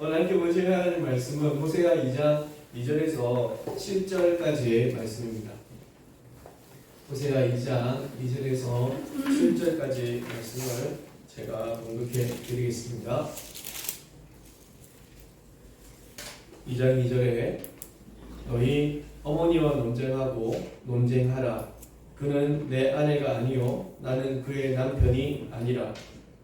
오늘 함께 보실 하나님 말씀은 호세아 2장 2절에서 7절까지의 말씀입니다. 호세아 2장 2절에서 7절까지 말씀을 제가 봉독해 드리겠습니다. 2장 2절에 너희 어머니와 논쟁하라. 그는 내 아내가 아니요 나는 그의 남편이 아니라.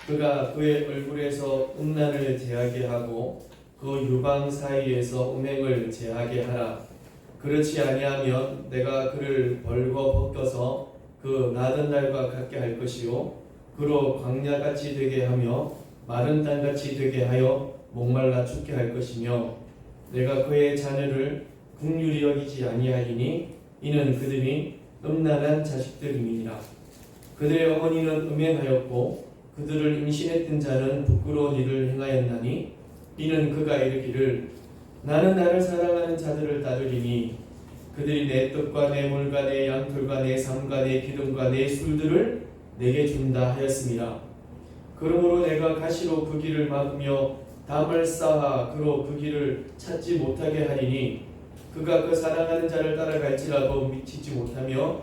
그가 그의 얼굴에서 음란을 제하게 하고 그 유방 사이에서 음행을 제하게 하라. 그렇지 아니하면 내가 그를 벌거 벗겨서 그 나던 날과 같게 할 것이요 그로 광야같이 되게 하며 마른 땅같이 되게 하여 목말라 죽게 할 것이며 내가 그의 자녀를 긍휼히 여기지 아니하리니 이는 그들이 음란한 자식들임이니라. 그들의 어머니는 음행하였고 그들을 임신했던 자는 부끄러운 일을 행하였나니 이는 그가 이르기를 나는 나를 사랑하는 자들을 따르리니 그들이 내 떡과 내 물과 내 양털과 내 삶과 내 기름과 내 술들을 내게 준다 하였습니다. 그러므로 내가 가시로 그 길을 막으며 담을 쌓아 그로 그 길을 찾지 못하게 하리니 그가 그 사랑하는 자를 따라갈지라도 미치지 못하며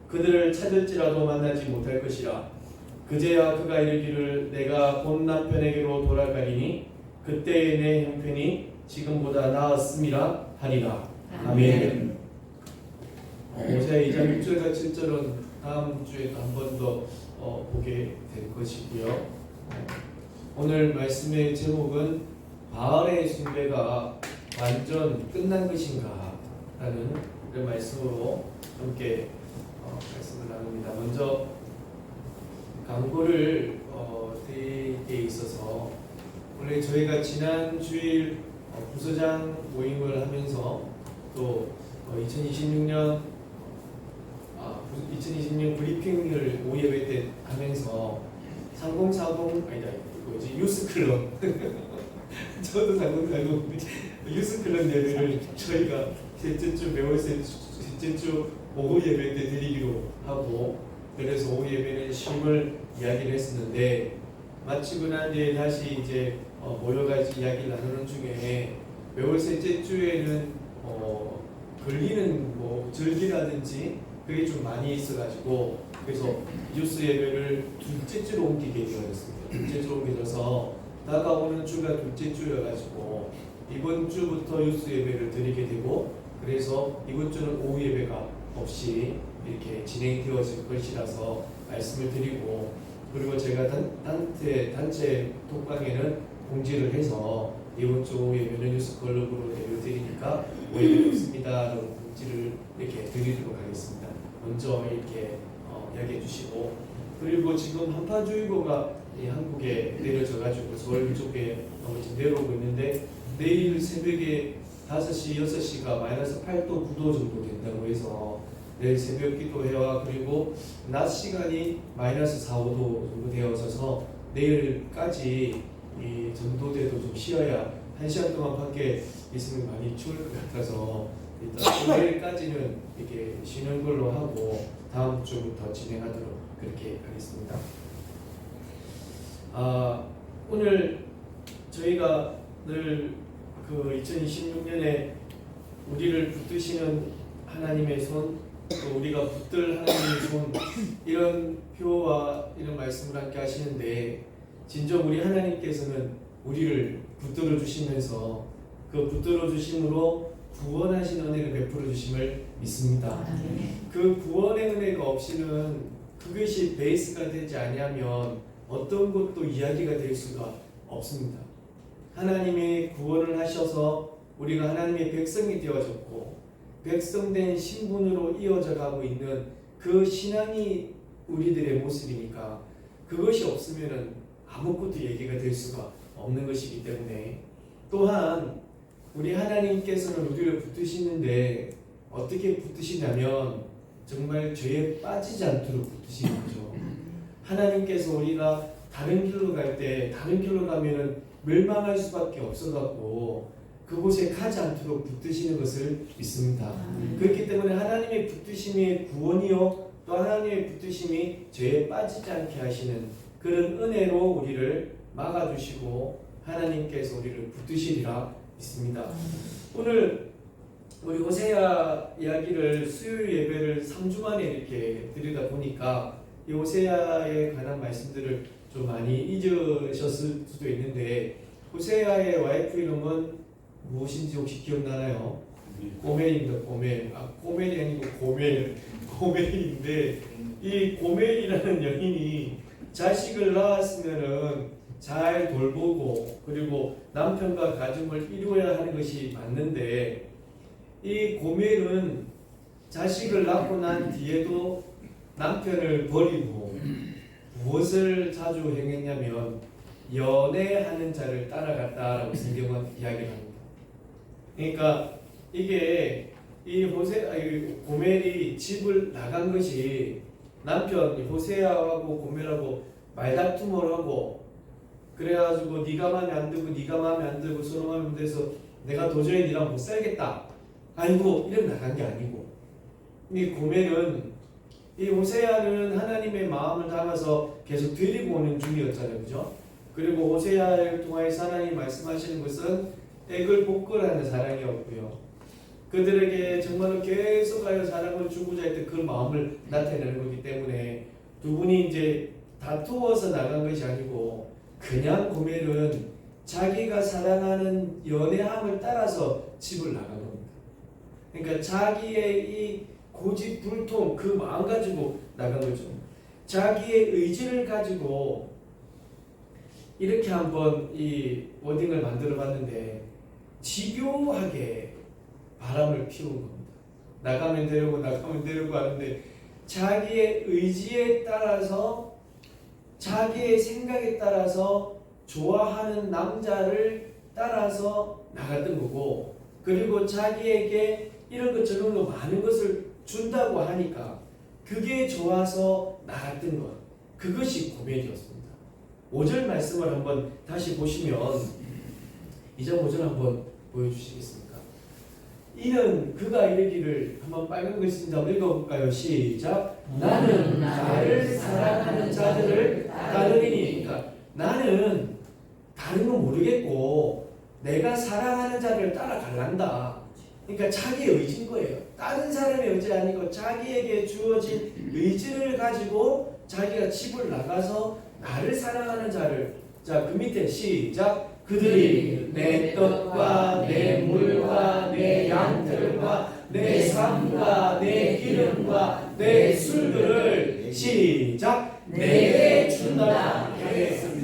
그들을 찾을지라도 만나지 못할 것이라. 그제야 그가 이르기를 내가 본 남편에게로 돌아가리니 그때의 내 형편이 지금보다 나았음이라 하리라. 아멘. 호세아 2장 6절과 7절은 다음 주에 한 번 더 보게 될 것이고요. 오늘 말씀의 제목은 바알의 숭배가 완전 끝난 것인가 라는 그런 말씀으로 함께 말씀을 나눕니다. 먼저 광고를 드리기에 있어서 원래 저희가 지난 주일 부서장 모임을 하면서 또 2026년 브리핑을 오예배 때 하면서 3040 아니다 유스클럽 저도 3040 유스클럽 예배를 저희가 셋째 주 매월 셋째 주 오후 예배 때 드리기로 하고 그래서 오후 예배는 쉼을 이야기를 했었는데 마치고 난 뒤에 다시 이제 모여가지고 이야기를 나누는 중에 매월 셋째 주에는 걸리는 절기라든지 그게 좀 많이 있어가지고 그래서 뉴스 예배를 둘째 주로 옮기게 되었습니다. 둘째 주로 옮겨져서 다가오는 주가 둘째 주여가지고 이번 주부터 뉴스 예배를 드리게 되고 그래서 이번 주는 오후 예배가 없이 이렇게 진행되어질 것이라서 말씀을 드리고 그리고 제가 단체 톡방에는 공지를 해서 이번 주 오후 예배는 뉴스 클럽으로 예배 드리니까 오후 예배 없습니다라고 공지를 이렇게 드리도록 하겠습니다. 먼저 이렇게 이야기해 주시고 그리고 지금 한파주의보가 한국에 내려져가지고 서울 쪽에 지금 내려오고 있는데 내일 새벽에 5시, 6시가 마이너스 8도, 9도 정도 된다고 해서 내일 새벽 기도회와 그리고 낮 시간이 마이너스 4, 5도 정도 되어서 내일까지 이 전도대도 좀 쉬어야 1시간 동안 밖에 있으면 많이 추울 것 같아서 일단 내일까지는 이렇게 쉬는 걸로 하고 다음 주부터 진행하도록 그렇게 하겠습니다. 오늘 저희가 늘 그 2026년에 우리를 붙드시는 하나님의 손, 또 우리가 붙들 하나님의 손 이런 표와 이런 말씀을 함께 하시는데 진정 우리 하나님께서는 우리를 붙들어 주시면서 그 붙들어 주심으로 구원하신 은혜를 베풀어 주심을 믿습니다. 그 구원의 은혜가 없이는 그것이 베이스가 되지 아니하면 어떤 것도 이야기가 될 수가 없습니다. 하나님이 구원을 하셔서 우리가 하나님의 백성이 되어졌고 백성된 신분으로 이어져 가고 있는 그 신앙이 우리들의 모습이니까 그것이 없으면 아무것도 얘기가 될 수가 없는 것이기 때문에 또한 우리 하나님께서는 우리를 붙드시는데 어떻게 붙드시냐면 정말 죄에 빠지지 않도록 붙드시는 거죠. 하나님께서 우리가 다른 길로 갈 때 다른 길로 가면은 멸망할 수밖에 없어갖고 그곳에 가지 않도록 붙드시는 것을 믿습니다. 그렇기 때문에 하나님의 붙드심이 구원이요 또 하나님의 붙드심이 죄에 빠지지 않게 하시는 그런 은혜로 우리를 막아주시고 하나님께서 우리를 붙드시리라 믿습니다. 오늘 우리 호세아 이야기를 수요일 예배를 3주 만에 이렇게 드리다 보니까 이 호세아에 관한 말씀들을 좀 많이 잊으셨을 수도 있는데, 호세아의 와이프 이름은 무엇인지 혹시 기억나나요? 고멜입니다. 고멜. 고멜이 아니고 고멜인데, 이 고멜이라는 여인이 자식을 낳았으면은 잘 돌보고 그리고 남편과 가정을 이루어야 하는 것이 맞는데, 이 고멜은 자식을 낳고 난 뒤에도 남편을 버리고 무엇을 자주 행했냐면 연애하는 자를 따라갔다라고 성경은 이야기를 합니다. 그러니까 이게 이 고멜이 집을 나간 것이 남편 호세아하고 고멜하고 말다툼을 하고, 그래가지고 네가 마음에 안 들고 네가 마음에 안 들고 서로 마음에 안 들어서 내가 도저히 니랑 못 살겠다 아니고 이런 나간 게 아니고, 이 고멜은 이 호세아는 하나님의 마음을 담아서 계속 데리고 오는 중이었잖아요, 그죠? 그리고 호세아를 통하여서 하나님이 말씀하시는 것은 애걸 복걸하는 사랑이었고요. 그들에게 정말로 계속하여 사랑을 주고자 했던 그 마음을 나타내는 거기 때문에 두 분이 이제 다투어서 나간 것이 아니고 그냥 고멜은 자기가 사랑하는 연애함을 따라서 집을 나간 겁니다. 그러니까 자기의 이 고집불통 그 마음 가지고 나간 거죠. 자기의 의지를 가지고 이렇게 한번 이 워딩을 만들어 봤는데, 집요하게 바람을 피운 겁니다. 나가면 되려고 하는데 자기의 의지에 따라서 자기의 생각에 따라서 좋아하는 남자를 따라서 나갔던 거고, 그리고 자기에게 이런 것 저런 거 많은 것을 준다고 하니까 그게 좋아서 나갔던 것, 그것이 고멜이었습니다. 5절 말씀을 한번 다시 보시면 2장 5절 한번 보여주시겠습니까? 이는 그가 이르기를, 한번 빨간 글씨인지 한번 읽어볼까요? 시작. 나는 나를 사랑하는 자들을 따르리니. 그러니까 나는 다른 건 모르겠고 내가 사랑하는 자를 따라갈란다. 그러니까 자기의 의지인 거예요. 다른 사람의 의지 아니고 자기에게 주어진 의지를 가지고 자기가 집을 나가서 나를 사랑하는 자를, 자, 그 밑에 시작. 그들이 내 떡과 내 물과 내 양들과 내 삶과 내 기름과 내 술들을 시작 내게 준다.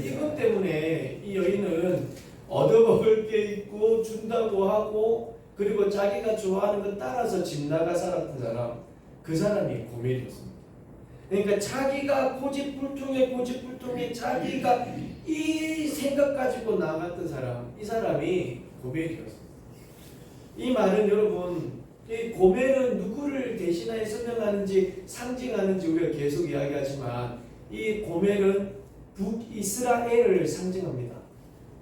이것 때문에 이 여인은 얻어먹을 게 있고 준다고 하고, 그리고 자기가 좋아하는 것 따라서 집 나가 살았던 사람, 그 사람이 고멜이었습니다. 그러니까 자기가 고집불통에 자기가 이 생각 가지고 나갔던 사람, 이 사람이 고멜이었습니다. 이 말은 여러분, 이 고멜은 누구를 대신하여 설명하는지 상징하는지 우리가 계속 이야기하지만, 이 고멜은 북이스라엘을 상징합니다.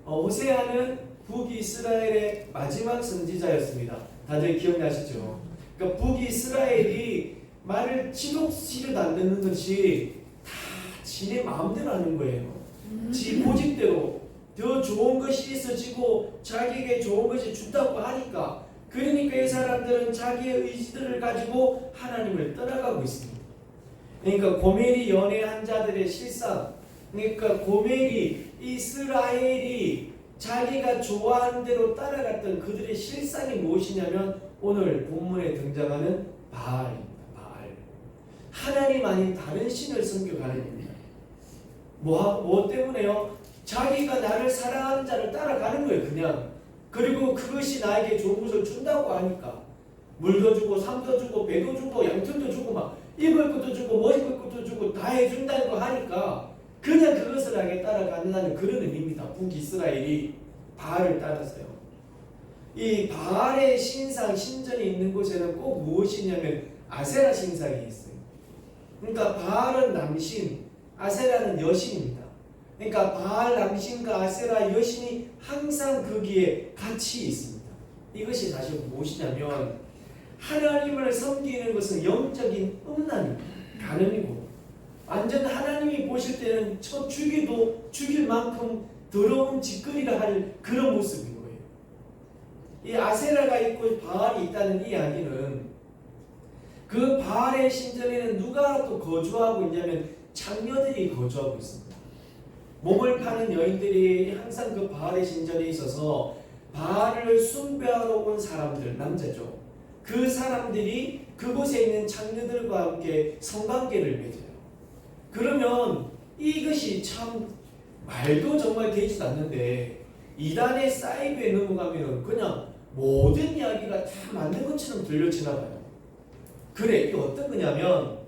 호세아는 북이스라엘의 마지막 선지자였습니다. 다들 기억나시죠? 그러니까 북이스라엘이 말을 치도 안 듣는 것이 다 지네 마음대로 하는 거예요. 지 고집대로 더 좋은 것이 있어지고 자기에게 좋은 것이 준다고 하니까, 그러니까 이 사람들은 자기의 의지들을 가지고 하나님을 떠나가고 있습니다. 그러니까 고멜이 연애한 자들의 실상, 그러니까 고멜이 이스라엘이 자기가 좋아하는 대로 따라갔던 그들의 실상이 무엇이냐면 오늘 본문에 등장하는 바알입니다. 바알. 하나님 아닌 다른 신을 섬겨가는 겁니다. 뭐 때문에요? 자기가 나를 사랑하는 자를 따라가는 거예요, 그냥. 그리고 그것이 나에게 좋은 것을 준다고 하니까 물도 주고 삶도 주고 배도 주고 양털도 주고 막 입을 것도 주고 먹을 것도 주고 다 해준다는 거 하니까 그냥 그것을 하게 따라간다는 그런 의미입니다. 북이스라엘이 바알을 따라서요. 이 바알의 신상, 신전이 있는 곳에는 꼭 무엇이냐면 아세라 신상이 있어요. 그러니까 바알은 남신, 아세라는 여신입니다. 그러니까 바알 남신과 아세라 여신이 항상 거기에 같이 있습니다. 이것이 사실 무엇이냐면 하나님을 섬기는 것은 영적인 음란입니다. 간음이고, 완전 하나님이 보실 때는 죽일 만큼 더러운 짓거리를 할 그런 모습인 거예요. 이 아세라가 있고 바알이 있다는 이야기는 그 바알의 신전에는 누가 또 거주하고 있냐면 창녀들이 거주하고 있습니다. 몸을 파는 여인들이 항상 그 바알의 신전에 있어서 바알을 숭배하러 온 사람들, 남자죠. 그 사람들이 그곳에 있는 창녀들과 함께 성관계를 맺어요. 그러면 이것이 참 말도 정말 되지도 않는데 이단의 사이버에 넘어가면 그냥 모든 이야기가 다 맞는 것처럼 들려지나 봐요. 그래, 이게 어떤 거냐면,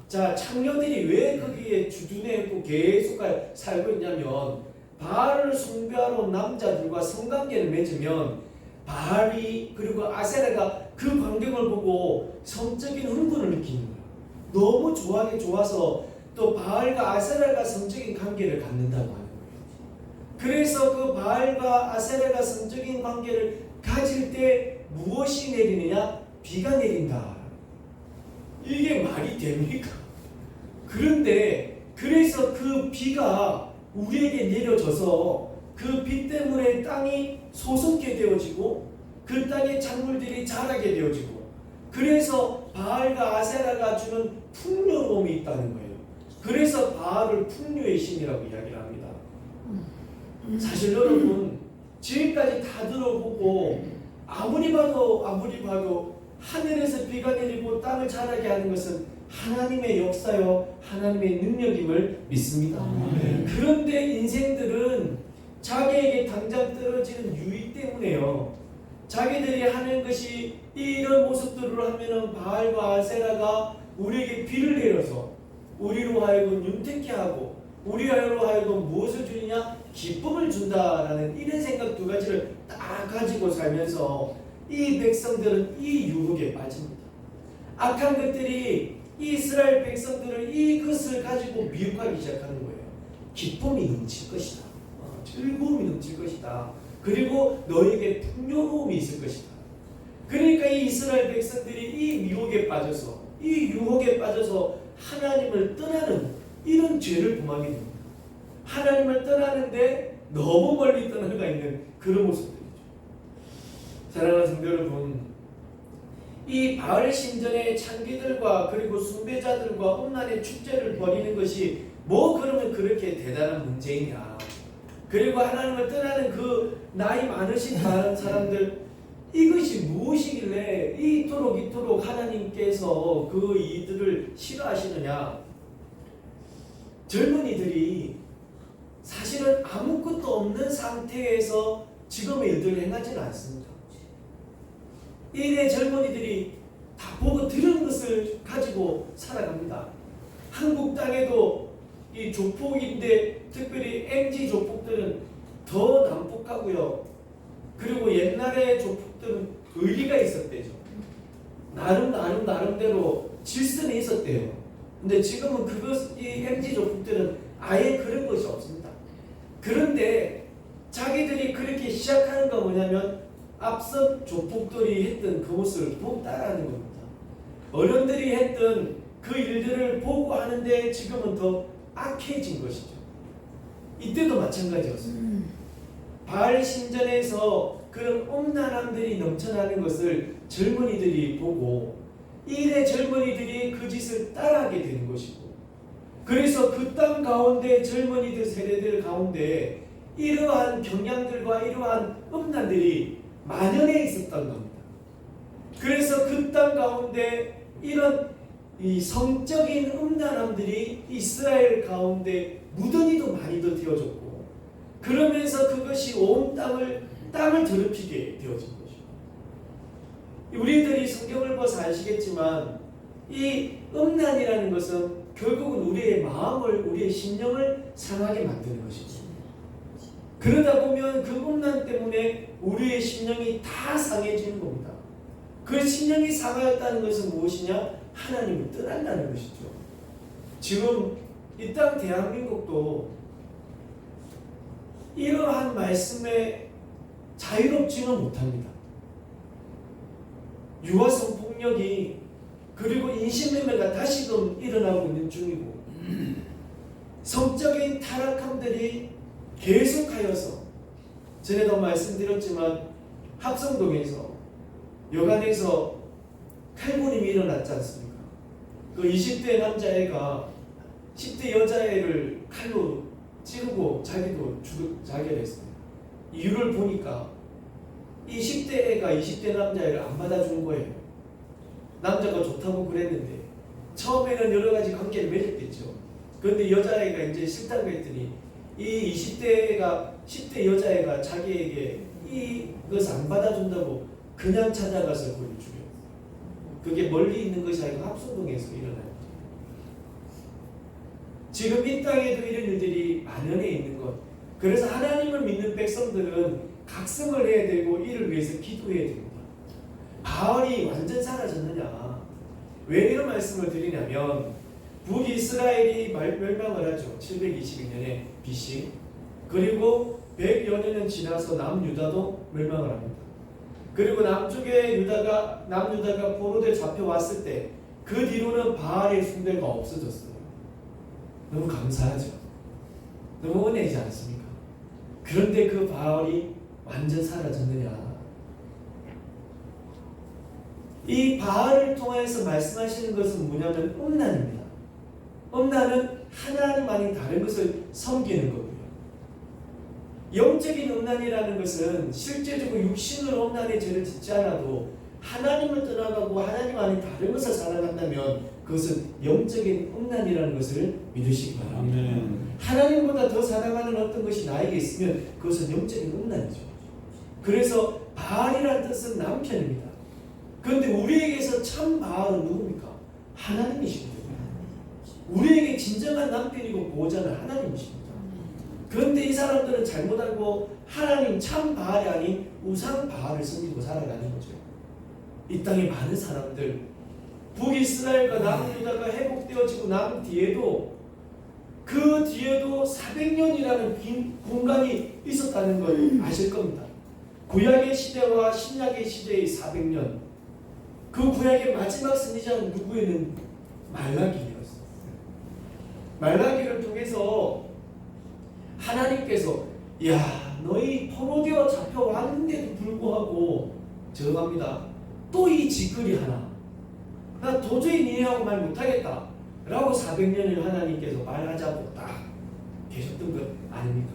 자, 창녀들이 왜 거기에 주둔해있고 계속 살고 있냐면, 바알을 숭배하러 온 남자들과 성관계를 맺으면 바알이 그리고 아세라가 그 광경을 보고 성적인 흥분을 느끼는 거예요. 너무 좋아서 또 바알과 아세라가 성적인 관계를 갖는다고 하는 거예요. 그래서 그 바알과 아세라가 성적인 관계를 가질 때 무엇이 내리느냐? 비가 내린다. 이게 말이 됩니까? 그런데 그래서 그 비가 우리에게 내려져서 그 비 때문에 땅이 솟게 되어지고 그 땅의 작물들이 자라게 되어지고 그래서 바알과 아세라가 주는 풍요로움이 있다는 거예요. 그래서 바알을 풍요의 신이라고 이야기를 합니다. 사실 여러분 지금까지 다 들어보고 아무리 봐도 하늘에서 비가 내리고 땅을 자라게 하는 것은 하나님의 역사요 하나님의 능력임을 믿습니다. 그런데 인생들은 자기에게 당장 떨어지는 유익 때문에요. 자기들이 하는 것이 이런 모습들을 하면은 바알과 아세라가 우리에게 비를 내려서 우리로 하여금 윤택케 하고 우리로 하여금 무엇을 주느냐? 기쁨을 준다라는 이런 생각 두 가지를 딱 가지고 살면서 이 백성들은 이 유혹에 빠집니다. 악한 것들이 이스라엘 백성들을 이것을 가지고 미혹하기 시작하는 거예요. 기쁨이 넘칠 것이다. 즐거움이 넘칠 것이다. 그리고 너에게 풍요로움이 있을 것이다. 그러니까 이 이스라엘 백성들이 이 유혹에 빠져서 하나님을 떠나는 이런 죄를 범하게 됩니다. 하나님을 떠나는데 너무 멀리 떠나가 있는 그런 모습들이죠. 사랑하는 성도 여러분, 이 바알 신전의 창기들과 그리고 숭배자들과 음란의 축제를 벌이는 것이 뭐 그러면 그렇게 대단한 문제이냐? 그리고 하나님을 떠나는 그 나이 많으신 많은 사람들 이것이 무엇이길래 이토록 하나님께서 그 이들을 싫어하시느냐? 젊은이들이 사실은 아무것도 없는 상태에서 지금의 일들을 행하지는 않습니다. 이래 젊은이들이 다 보고 들은 것을 가지고 살아갑니다. 한국 땅에도 이 조폭인데 특별히 MZ 조폭들은 더 난폭하고요. 그리고 옛날에 조폭들은 의리가 있었대죠. 나름대로 질서는 있었대요. 근데 지금은 이 MZ 조폭들은 아예 그런 것이 없습니다. 그런데 자기들이 그렇게 시작하는 건 뭐냐면 앞서 조폭들이 했던 그 모습을 보고 따라하는 겁니다. 어른들이 했던 그 일들을 보고 하는데 지금은 더 악해진 것이죠. 이때도 마찬가지였어요. 바알 신전에서 그런 음란함들이 넘쳐나는 것을 젊은이들이 보고 이래 젊은이들이 그 짓을 따라하게 되는 것이고 그래서 그 땅 가운데 젊은이들 세대들 가운데 이러한 경향들과 이러한 음란들이 만연해 있었던 겁니다. 그래서 그 땅 가운데 이런 이 성적인 음란함들이 이스라엘 가운데 무더기도 많이도 되어졌고 그러면서 그것이 온 땅을 더럽히게 되어진 것이죠. 우리들이 성경을 봐서 아시겠지만 이 음란이라는 것은 결국은 우리의 마음을 우리의 심령을 상하게 만드는 것이죠. 그러다 보면 그 음란 때문에 우리의 심령이 다 상해지는 겁니다. 그 심령이 상하였다는 것은 무엇이냐? 하나님을 떠난다는 것이죠. 지금 이 땅 대한민국도 이러한 말씀에 자유롭지는 못합니다. 유아성 폭력이 그리고 인신매매가 다시금 일어나고 있는 중이고 성적인 타락함들이 계속하여서 전에도 말씀드렸지만 합성동에서 여간에서 칼군임이 일어났지 않습니까? 그 20대 남자애가 10대 여자애를 칼로 찌르고 자기도 자결했습니다. 이유를 보니까 이 10대 애가 20대 남자애를 안 받아준 거예요. 남자가 좋다고 그랬는데 처음에는 여러 가지 관계를 맺었겠죠. 그런데 여자애가 이제 싫다고 했더니 이 20대가 10대 여자애가 자기에게 이것을 안 받아준다고 그냥 찾아가서 그를 죽여. 그게 멀리 있는 것이 아니고 합성동에서 일어난 거죠. 지금 이 땅에도 이런 일들이 만연해 있는 것. 그래서 하나님을 믿는 백성들은 각성을 해야 되고 이를 위해서 기도해야 됩니다. 바알이 완전 사라졌느냐? 왜 이런 말씀을 드리냐면 북이스라엘이 멸망을 하죠. 722년에 BC. 그리고 100여 년은 지나서 남유다도 멸망을 합니다. 그리고 남유다가 포로돼 잡혀왔을 때 그 뒤로는 바알의 숭배가 없어졌어요. 너무 감사하죠. 너무 은혜이지 않습니까? 그런데 그 바알이 완전 사라졌느냐? 이 바알을 통해서 말씀하시는 것은 뭐냐면 음란입니다. 음란은 하나님 아닌 다른 것을 섬기는 거고요. 영적인 음란이라는 것은 실제적으로 육신으로 음란의 죄를 짓지 않아도 하나님을 떠나가고 하나님 아닌 다른 것을 살아간다면 그것은 영적인 음란이라는 것을 믿으시기 바랍니다. 하나님보다 더 사랑하는 어떤 것이 나에게 있으면 그것은 영적인 음란이죠. 그래서 바알이라는 뜻은 남편입니다. 그런데 우리에게서 참 바알은 누굽니까? 하나님이십니다. 우리에게 진정한 남편이고 보호자는 하나님이십니다. 그런데 이 사람들은 잘못 알고 하나님 참 바알이 아닌 우상 바알을 섬기고 살아가는 거죠. 이 땅에 많은 사람들, 북이스라엘과 남유다가 회복되어지고 난 뒤에도 그 뒤에도 400년이라는 빈 공간이 있었다는 걸 아실 겁니다. 구약의 시대와 신약의 시대의 400년. 그 구약의 마지막 선지자는 누구에는 말라기였어요. 말라기를 통해서 하나님께서 야 너희 포로되어 잡혀왔는데도 불구하고 죄송합니다. 또 이 짓거리 하나. 나 도저히 니네하고 말 못하겠다. 라고 400년을 하나님께서 말하자고 딱 계셨던 것 아닙니까?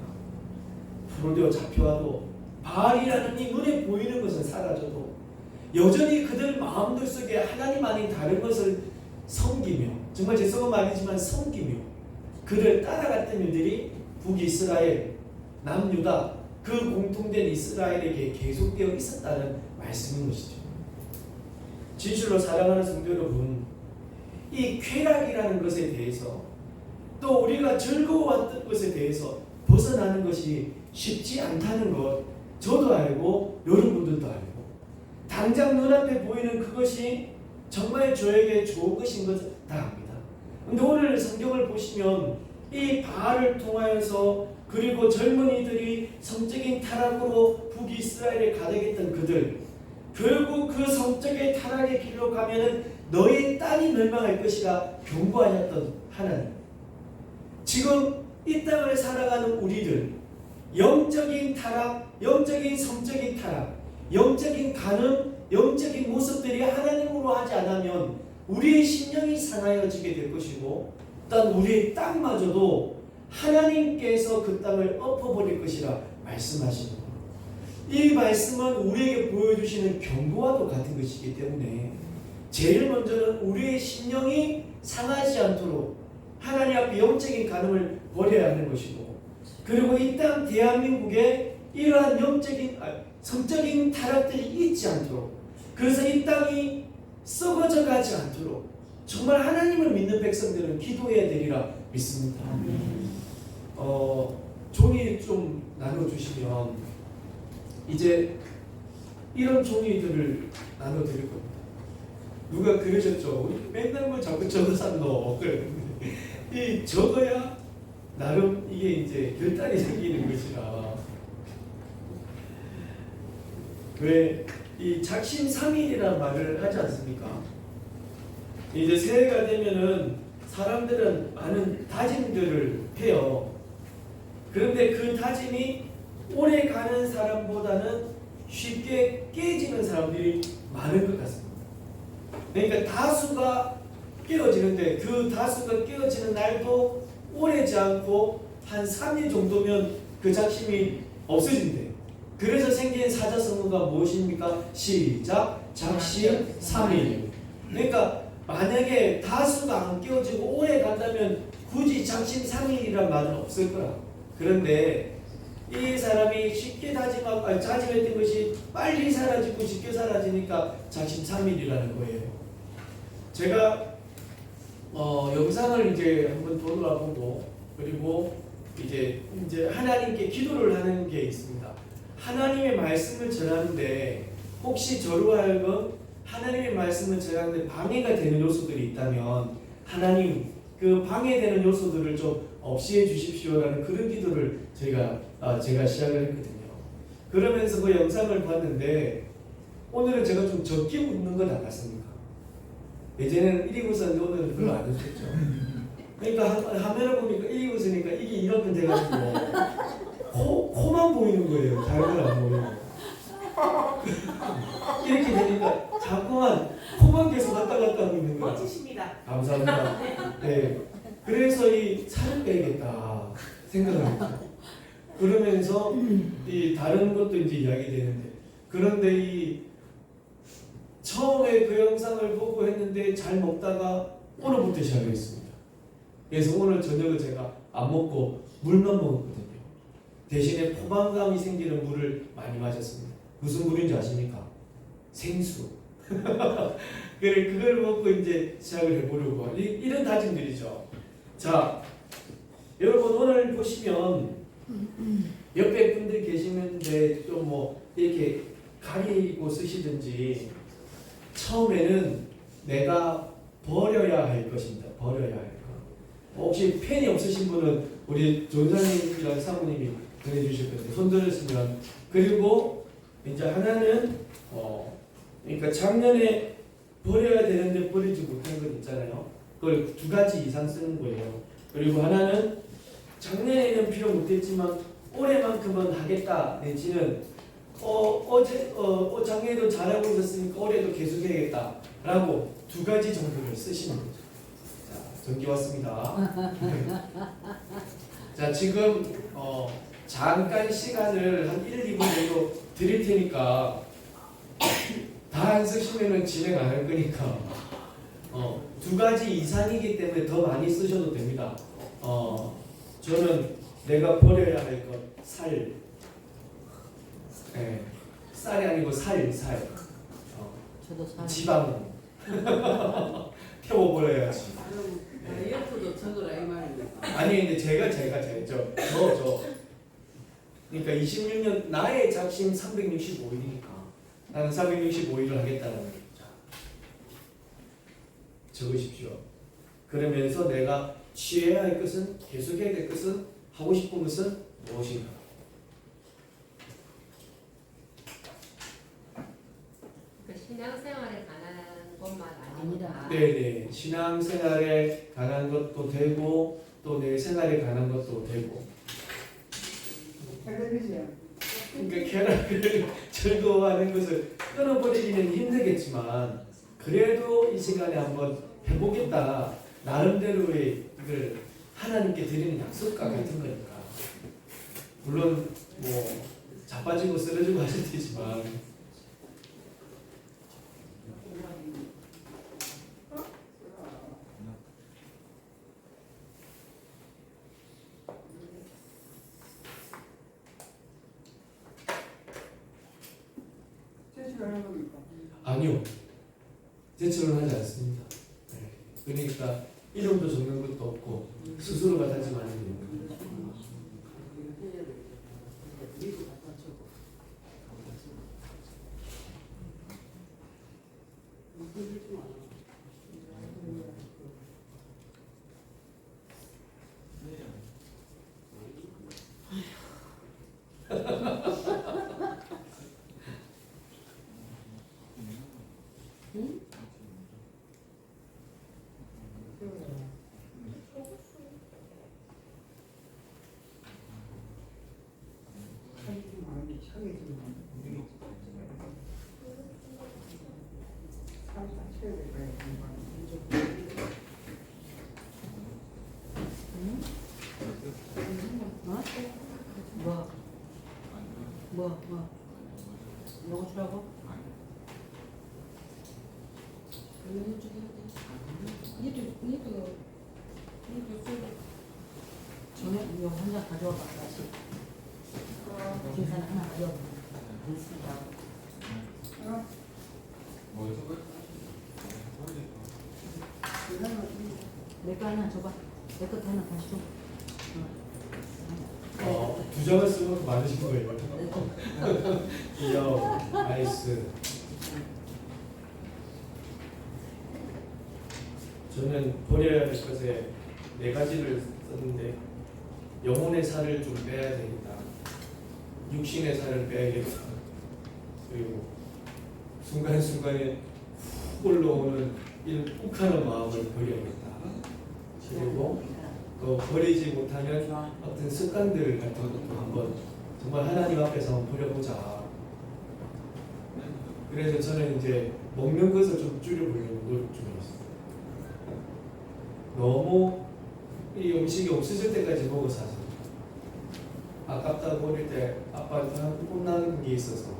포로되어 잡혀와도 바알이라는 이 눈에 보이는 것은 사라져도 여전히 그들 마음들 속에 하나님 아닌 다른 것을 섬기며 정말 죄송한 말이지만 섬기며 그를 따라갔던 일들이 북이스라엘, 남유다 그 공통된 이스라엘에게 계속되어 있었다는 말씀인 것이죠. 진실로 사랑하는 성도 여러분, 이 쾌락이라는 것에 대해서 또 우리가 즐거워했던 것에 대해서 벗어나는 것이 쉽지 않다는 것 저도 알고 여러분들도 알고 당장 눈앞에 보이는 그것이 정말 저에게 좋은 것인 것 다 압니다. 그런데 오늘 성경을 보시면 이 바알을 통하여서 그리고 젊은이들이 성적인 타락으로 북이스라엘에 가득했던 그들 결국 그 성적인 타락의 길로 가면은 너의 땅이 멸망할 것이라 경고하셨던 하나님. 지금 이 땅을 살아가는 우리들 영적인 타락, 영적인 성적인 타락, 영적인 가늠, 영적인 모습들이 하나님으로 하지 않으면 우리의 심령이 상하여지게 될 것이고 또한 우리의 땅마저도 하나님께서 그 땅을 엎어버릴 것이라 말씀하시는 것. 이 말씀은 우리에게 보여주시는 경고와도 같은 것이기 때문에 제일 먼저는 우리의 심령이 상하지 않도록 하나님 앞에 영적인 가늠을 버려야 하는 것이고 그리고 이 땅 대한민국에 이러한 성적인 타락들이 있지 않도록 그래서 이 땅이 썩어져 가지 않도록 정말 하나님을 믿는 백성들은 기도해야 되리라 믿습니다. 종이 좀 나눠주시면 이제 이런 종이들을 나눠드릴 겁니다. 누가 그러셨죠? 우리 맨날 뭐 자꾸 적어산노 이 적어야 나름 이게 이제 결단이 생기는 것이라 왜 이 작심삼일이라는 말을 하지 않습니까? 이제 새해가 되면은 사람들은 많은 다짐들을 해요. 그런데 그 다짐이 오래 가는 사람보다는 쉽게 깨지는 사람들이 많은 것 같습니다. 그러니까 다수가 깨어지는데 그 다수가 깨어지는 날도 오래지 않고 한 3일 정도면 그 작심이 없어진대요. 그래서 생긴 사자성어가 무엇입니까? 시작! 작심 3일. 그러니까 만약에 다수가 안 깨어지고 오래 간다면 굳이 작심 3일이란 말은 없을 거라. 그런데 이 사람이 쉽게 자짐했던 것이 빨리 사라지고 쉽게 사라지니까 작심 3일이라는 거예요. 제가 영상을 이제 한번 돌아보고 그리고 이제 하나님께 기도를 하는 게 있습니다. 하나님의 말씀을 전하는데 혹시 저로 하여금 하나님의 말씀을 전하는데 방해가 되는 요소들이 있다면 하나님 그 방해되는 요소들을 좀 없이해 주십시오라는 그런 기도를 제가 시작을 했거든요. 그러면서 그 영상을 봤는데 오늘은 제가 좀 적게 웃는 건 안 같습니까? 예전에는 1위 웃었는데 오늘은 별로 안 웃었죠. 그러니까 화면을 보니까 1위 웃으니까 이게 이렇게 돼가지고 코만 보이는 거예요. 다른 건 안 보여요. 이렇게 되니까 자꾸만 코만 계속 왔다 갔다 하고 있는 거예요. 멋지십니다. 감사합니다. 네. 그래서 이 살을 빼야겠다 생각을 했죠. 그러면서 이 다른 것도 이제 이야기되는데 그런데 이 처음에 그 영상을 보고 했는데 잘 먹다가 오늘부터 시작했습니다. 그래서 오늘 저녁을 제가 안 먹고 물만 먹었거든요. 대신에 포만감이 생기는 물을 많이 마셨습니다. 무슨 물인지 아십니까? 생수. 그걸 먹고 이제 시작을 해보려고 이런 다짐들이죠. 자, 여러분 오늘 보시면 옆에 분들 계시는데 좀 뭐 이렇게 가리고 쓰시든지 처음에는 내가 버려야 할 것입니다. 버려야 할 것. 혹시 펜이 없으신 분은 우리 조사님이랑 사모님이 보내주실 건데 손 들으시면 그리고 이제 하나는 그러니까 작년에 버려야 되는데 버리지 못한 것 있잖아요. 그걸 2가지 이상 쓰는 거예요. 그리고 하나는 작년에는 필요 못했지만 올해만큼은 하겠다 내지는 작년에도 잘하고 있었으니까 올해도 계속해야겠다 라고 2가지 정도를 쓰시는 거죠. 자, 전기 왔습니다. 자, 지금 잠깐 시간을 한 1, 2분 정도 드릴 테니까 다 안 쓰시면 진행 안 할 거니까 2가지 이상이기 때문에 더 많이 쓰셔도 됩니다. 저는 내가 버려야 할 것 살, 쌀이 아니고 살, 저도 살. 지방 태워버려야지. 다이어트도 적으라 이 말입니까? 아니 근데 제가 그러니까 26년 나의 작심 365일이니까 나는 365일을 하겠다는 거죠. 적으십시오. 그러면서 내가 취해야 할 것은 계속해야 될 것은 하고 싶은 것은 무엇인가? 신앙생활에 관한 것만 아니라 네네. 신앙생활에 관한 것도 되고 또 내 생활에 관한 것도 되고. 그러니까 쾌락을 즐거워하는 것을 끊어버리기는 힘들겠지만 그래도 이 시간에 한번 해보겠다. 나름대로의 이걸 하나님께 드리는 약속과 같은 거니까. 물론 뭐 자빠지고 쓰러지고 하실 테지만 아니요. 제출을 하지 않습니다. 네. 그러니까 이름도 적는 것도 없고 스스로가 다짐하는 겁니다. 응? 어? 뭐? 이거 주라고? 저는 이거 혼자 가져와봐. 계산 하나 가져와. 됐습니다. 내 거 하나 줘봐. 내 것도 하나 다시 줘. 두 장을 쓰면 많으신 거예요. 내 거. 이야, 나이스. 저는 버려야 할 것에 4가지를 썼는데 영혼의 살을 좀 빼야 되겠다. 육신의 살을 빼야겠다. 그리고 순간순간에 훅 올라오는 이런 욱하는 마음을 버려야겠다. 그리고 또 버리지 못하는 어떤 습관들 같은 것도 한번 정말 하나님 앞에서 한번 버려보자. 그래서 저는 이제 먹는 것을 좀 줄여보려고 노력 중에 있어요. 너무 이 음식이 없어질 때까지 먹어 사서 아깝다 버릴 때 아빠한테 혼나는 게 있어서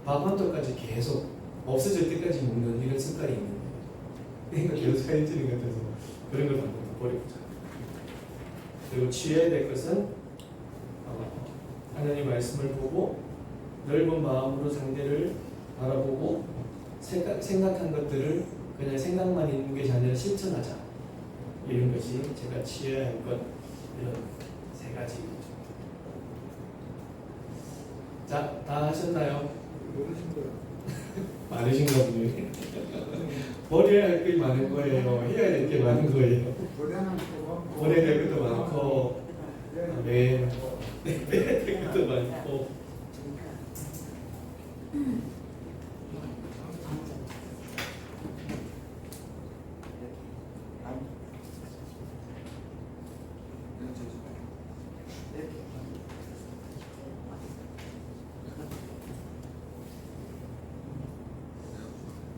밥 한 톨까지 계속 없어질 때까지 먹는 이런 습관이 있는데 그러니까 계속 살이 찌는 것 같아서 그런 걸 한번 버려보자. 그리고 취해야 될 것은 하나님 말씀을 보고 넓은 마음으로 상대를 바라보고 생각한 것들을 그냥 생각만 있는 게 아니라 실천하자. 이런 것이 제가 취해야 할 것 이런 3가지. 자, 다 하셨나요? 많으신가 보네. 버려야 할 게 많은 거예요. 해야 될 게 많은 거예요. 버려야 될 것도 많고, 빼야 될 것도 많고.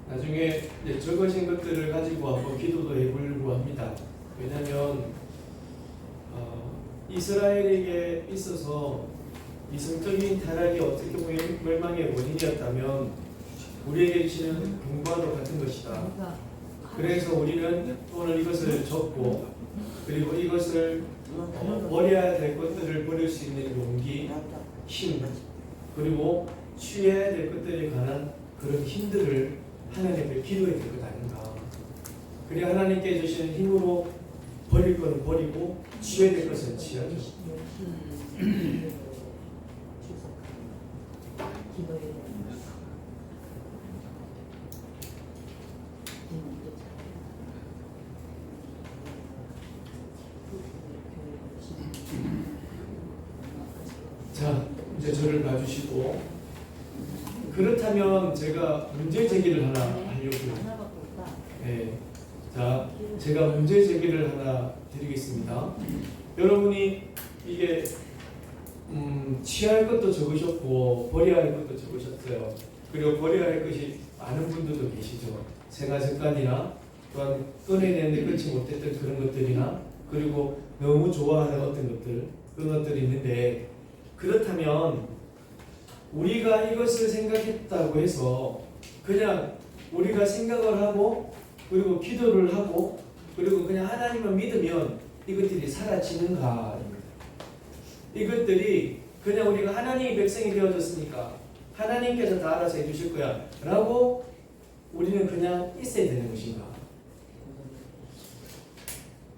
나중에 적으신 것들을 가지고 한번 기도도 해보려고 합니다. 왜냐하면 이스라엘에게 있어서 이성적인 타락이 어떻게 보면 멸망의 원인이었다면 우리에게 주시는 경고와도 같은 것이다. 그래서 우리는 오늘 이것을 적고 그리고 이것을 버려야 될 것들을 버릴 수 있는 용기, 힘 그리고 취해야 될 것들에 관한 그런 힘들을 하나님께 기도해야 될 것 아닌가. 그래 하나님께 주시는 힘으로 버릴 것은 버리고 취해야 될 것은 취하죠. 자, 이제 저를 봐주시고 그렇다면 제가 문제 제기를 하나 하려고요. 네. 자, 제가 문제 제기를 하나 드리겠습니다. 여러분이 이게 취할 것도 적으셨고 버려야 할 것도 적으셨어요. 그리고 버려야 할 것이 많은 분들도 계시죠. 생활 습관이나 또한 꺼내내는데 끊지 못했던 그런 것들이나 그리고 너무 좋아하는 어떤 것들 그런 것들이 있는데 그렇다면 우리가 이것을 생각했다고 해서 그냥 우리가 생각을 하고 그리고 기도를 하고 그리고 그냥 하나님을 믿으면 이것들이 사라지는가? 이것들이 그냥 우리가 하나님의 백성이 되어졌으니까 하나님께서 다 알아서 해주실 거야 라고 우리는 그냥 있어야 되는 것인가?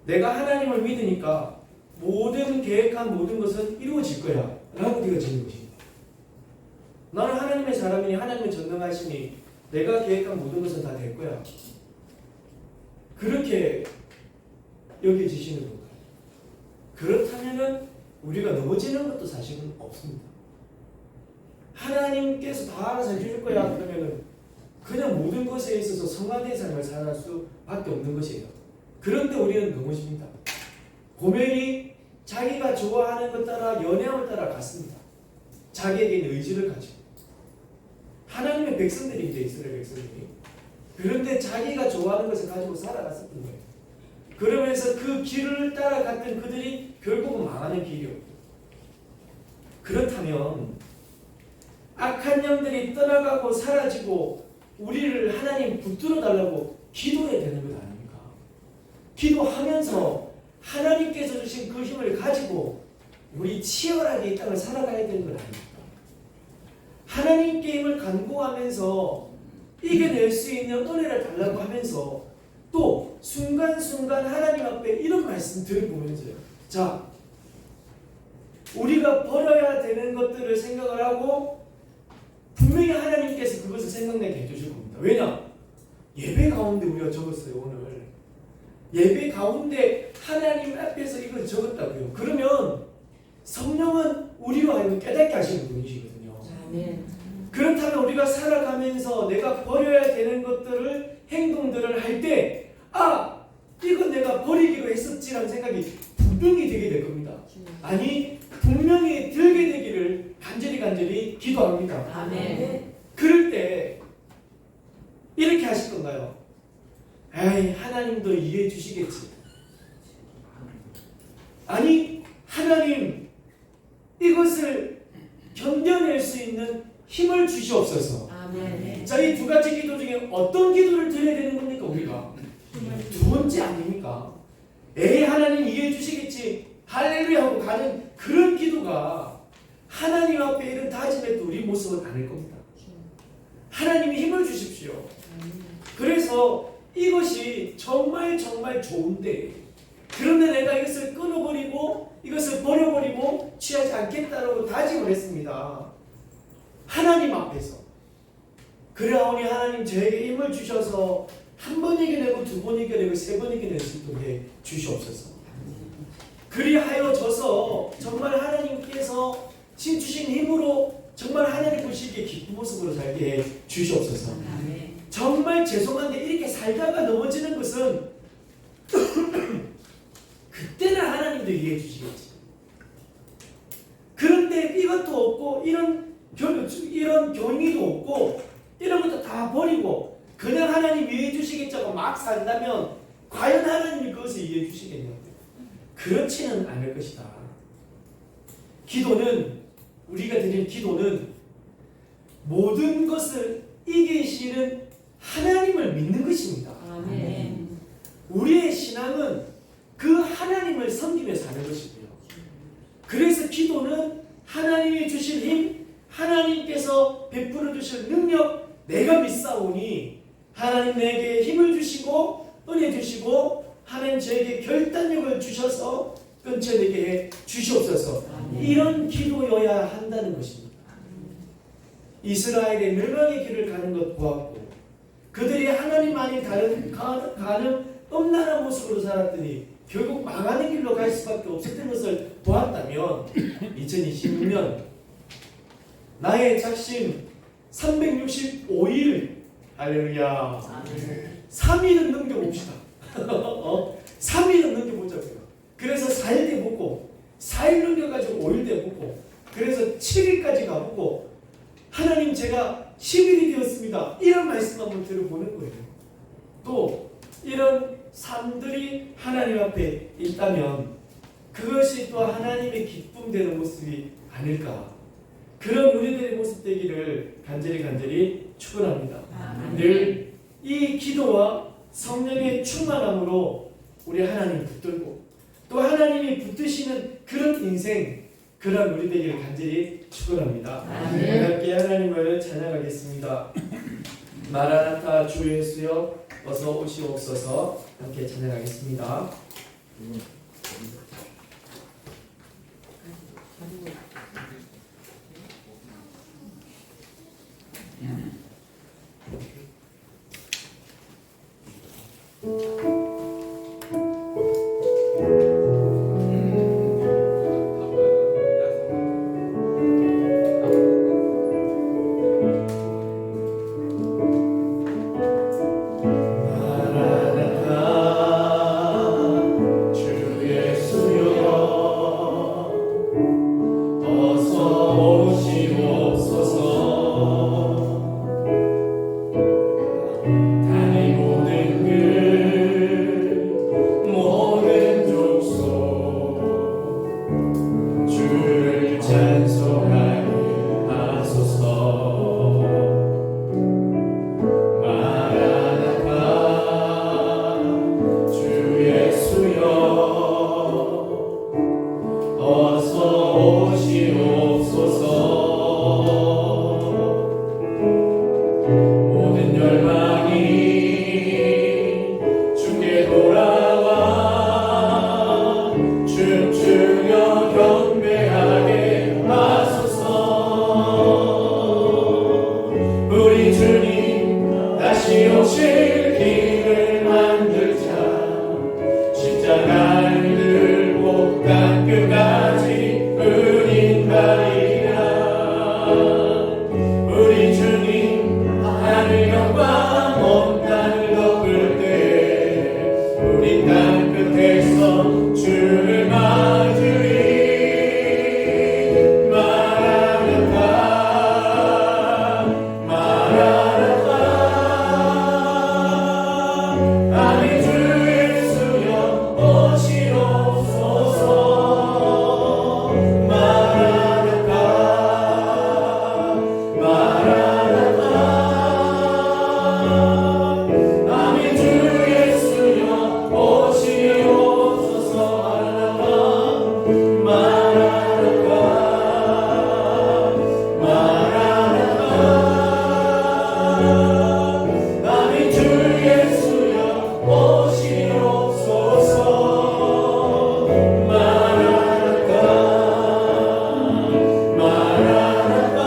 내가 하나님을 믿으니까 모든 계획한 모든 것은 이루어질 거야 라고 되어지는 것입니다. 나는 하나님의 사람이니 하나님의 전능하시니 내가 계획한 모든 것은 다 될 거야. 그렇게 여겨지시는 건가요? 그렇다면은 우리가 넘어지는 것도 사실은 없습니다. 하나님께서 다 알아서 해줄 거야 그러면은 그냥 모든 것에 있어서 성화된 삶을 살 수밖에 없는 것이에요. 그런데 우리는 넘어집니다. 고멜이 자기가 좋아하는 것 따라 연애함을 따라 갔습니다. 자기에게 있는 의지를 가지고 하나님의 백성들인데 이스라엘 백성들이 그런데 자기가 좋아하는 것을 가지고 살아갔었던 거예요. 그러면서 그 길을 따라갔던 그들이 결국은 망하는 길이었고, 그렇다면 악한 영들이 떠나가고 사라지고 우리를 하나님 붙들어 달라고 기도해야 되는 것 아닙니까? 기도하면서 하나님께서 주신 그 힘을 가지고 우리 치열하게 이 땅을 살아가야 되는 것 아닙니까? 하나님께 힘을 간구하면서 이겨낼 수 있는 은혜를 달라고 하면서 또 순간순간 하나님 앞에 이런 말씀 들어보면서요. 자, 우리가 버려야 되는 것들을 생각을 하고 분명히 하나님께서 그것을 생각나게 해주실 겁니다. 왜냐? 예배 가운데 우리가 적었어요. 오늘 예배 가운데 하나님 앞에서 이걸 적었다고요. 그러면 성령은 우리와 하여금 깨닫게 하시는 분이시거든요. 아멘. 그렇다면 우리가 살아가면서 내가 버려야 되는 것들을, 행동들을 할 때, 아, 이건 내가 버리기로 했었지라는 생각이 분명히 들게 될 겁니다. 아니, 분명히 들게 되기를 간절히 기도합니다. 아멘. 그럴 때 이렇게 하실 건가요? 에이, 하나님도 이해해 주시겠지. 아니, 하나님 이것을 견뎌낼 수 있는 힘을 주시옵소서. 아멘. 자, 이 두 가지 기도 중에 어떤 기도를 드려야 되는 겁니까, 우리가? 두 번째 아닙니까? 에이, 하나님 이해해 주시겠지. 할렐루야 하고 가는 그런 기도가 하나님 앞에 이런 다짐했던 우리 모습은 아닐 겁니다. 하나님이 힘을 주십시오. 그래서 이것이 정말 좋은데, 그런데 내가 이것을 끊어버리고 이것을 버려버리고 취하지 않겠다라고 다짐을 했습니다. 하나님 앞에서. 그러하오니 하나님 저에게 힘을 주셔서 한 번 이겨내고 두 번 이겨내고 세 번 이겨낼 수 있도록 해 주시옵소서. 그리하여져서 정말 하나님께서 주신 힘으로 정말 하나님 보시기에 기쁜 모습으로 살게 해 주시옵소서. 정말 죄송한데 이렇게 살다가 넘어지는 것은 그때는 하나님도 이해해 주시겠지. 그런데 이것도 없고 이런 교리도 없고 이런 것도 다 버리고 그냥 하나님 이해해 주시겠자고 막 산다면 과연 하나님이 그것을 이해해 주시겠냐고요. 그렇지는 않을 것이다. 기도는, 우리가 드리는 기도는 모든 것을 이기시는 하나님을 믿는 것입니다. 아멘. 우리의 신앙은 그 하나님을 섬기며 사는 것이고요. 그래서 기도는 하나님이 주신 힘, 하나님께서 베풀어 주실 능력, 내가 믿사오니 하나님 내게 힘을 주시고 은혜 주시고 하나님 저에게 결단력을 주셔서 끊쳐내게 해 주시옵소서. 이런 기도여야 한다는 것입니다. 이스라엘의 멸망의 길을 가는 것 보았고 그들이 하나님 아닌 가는 음란한 모습으로 살았더니 결국 망하는 길로 갈 수밖에 없었던 것을 보았다면 2026년 나의 작심 365일 할렐루야 3일은 넘겨봅시다. 3일은 넘겨보자고요. 그래서 4일 돼보고 4일 넘겨가지고 5일 돼보고 그래서 7일까지 가보고 하나님 제가 10일이 되었습니다. 이런 말씀 한번 들어보는 거예요. 또 이런 삶들이 하나님 앞에 있다면 그것이 또 하나님의 기쁨 되는 모습이 아닐까. 그런 우리들의 모습 되기를 간절히 축원합니다. 늘 이 기도와 성령의 충만함으로 우리 하나님 붙들고 또 하나님이 붙드시는 그런 인생, 그런 우리 되기를 간절히 축원합니다. 함께 하나님을 찬양하겠습니다. 마라나타 주 예수여 어서 오시옵소서. 함께 찬양하겠습니다. 다 열방이 주께 돌아와 춤추며 경배하게 하소서. 우리 주님 다시 오실 길을 만들자. 십자가를 들고 땅끝까지 우린 가리라. 우리 주님 하늘 영광 온 땅을 덮을 때 우리 땅끝에서 주를 맞으리. 마라나타 마라나타. 아멘. 주 예수여 오시옵소서. 마라나타 마라나타. 아멘. 주 예수여 오시옵소서. 마라나타 마라나타. 아멘. 주 예수여 오시옵소서. 마라나타 마라나타.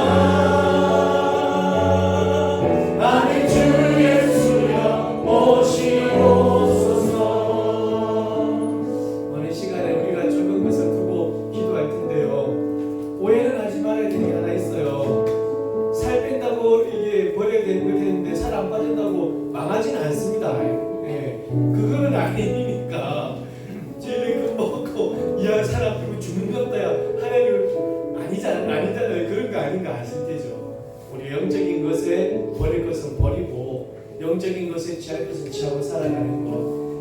아멘. 주 예수여 오시옵소서. 오늘 시간에 우리가 적은 것을 두고 기도할 텐데요. 오해는 하지 말아야 되는 게 하나 있어요. 살 뺀다고 이게 버려야 되는 거 되는데 살 안 빠진다고 망하진 않습니다. 예, 그거는 아니니까 쟤는 그 먹고 야 살 아프고 죽는 것 같다야 하나님 아니잖아요. 그런 거 아닌 거 아실 테죠. 우리 영적인 것에 버릴 것은 버리고 영적인 것에 취할 것은 취하고 살아가는 것,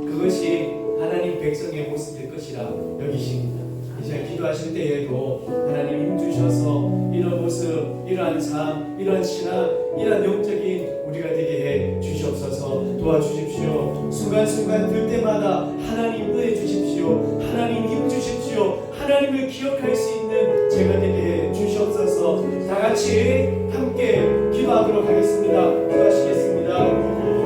그것이 하나님 백성의 모습일 것이라 여기십니다. 이제 기도하실 때에도 하나님 힘주셔서 이런 모습, 이러한 삶, 이러한 신앙, 이러한 영적인 우리가 되게 해 주시옵소서. 도와주십시오. 순간순간 들 때마다 하나님 은혜 주십시오. 하나님 힘 주십시오. 하나님을 기억할 수 있는 제가 되게 해 주시옵소서. 다 같이 함께 기도하도록 하겠습니다.